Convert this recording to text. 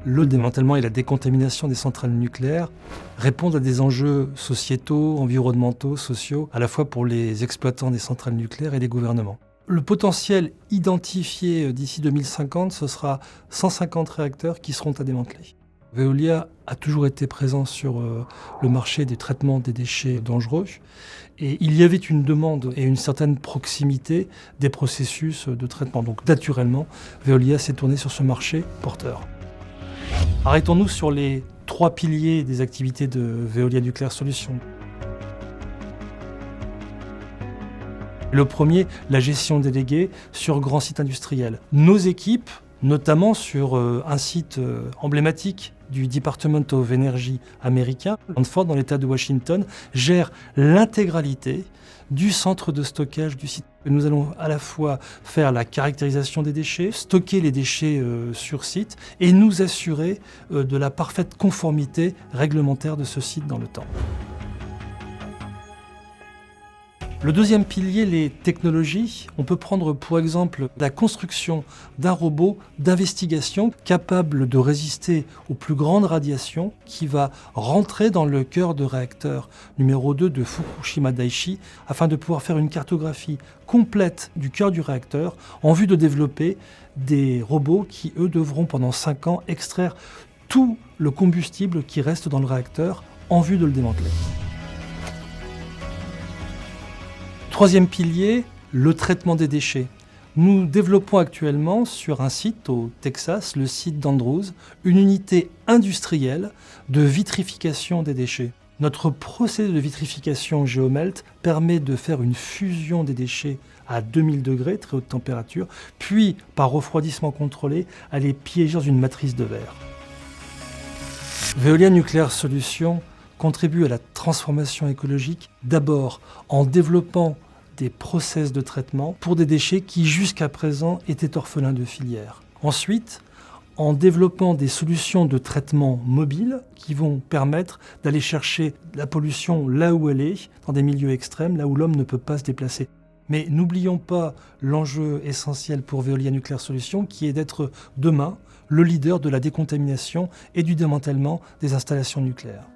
Le démantèlement et la décontamination des centrales nucléaires répondent à des enjeux sociétaux, environnementaux, sociaux, à la fois pour les exploitants des centrales nucléaires et les gouvernements. Le potentiel identifié d'ici 2050, ce sera 150 réacteurs qui seront à démanteler. Veolia a toujours été présent sur le marché des traitements des déchets dangereux et il y avait une demande et une certaine proximité des processus de traitement. Donc naturellement, Veolia s'est tourné sur ce marché porteur. Arrêtons-nous sur les 3 piliers des activités de Veolia Nuclear Solutions. Le premier, la gestion déléguée sur grands sites industriels. Nos équipes, notamment sur un site emblématique du Department of Energy américain, Hanford, dans l'État de Washington, gèrent l'intégralité du centre de stockage du site. Nous allons à la fois faire la caractérisation des déchets, stocker les déchets sur site et nous assurer de la parfaite conformité réglementaire de ce site dans le temps. Le deuxième pilier, les technologies. On peut prendre pour exemple la construction d'un robot d'investigation capable de résister aux plus grandes radiations qui va rentrer dans le cœur de réacteur numéro 2 de Fukushima Daiichi afin de pouvoir faire une cartographie complète du cœur du réacteur en vue de développer des robots qui, eux, devront pendant 5 ans extraire tout le combustible qui reste dans le réacteur en vue de le démanteler. Troisième pilier, le traitement des déchets. Nous développons actuellement sur un site au Texas, le site d'Andrews, une unité industrielle de vitrification des déchets. Notre procédé de vitrification Geomelt permet de faire une fusion des déchets à 2000 degrés, très haute température, puis par refroidissement contrôlé, à les piéger dans une matrice de verre. Veolia Nuclear Solutions contribue à la transformation écologique, d'abord en développant des process de traitement pour des déchets qui jusqu'à présent étaient orphelins de filière. Ensuite, en développant des solutions de traitement mobiles qui vont permettre d'aller chercher la pollution là où elle est, dans des milieux extrêmes, là où l'homme ne peut pas se déplacer. Mais n'oublions pas l'enjeu essentiel pour Veolia Nuclear Solutions qui est d'être demain le leader de la décontamination et du démantèlement des installations nucléaires.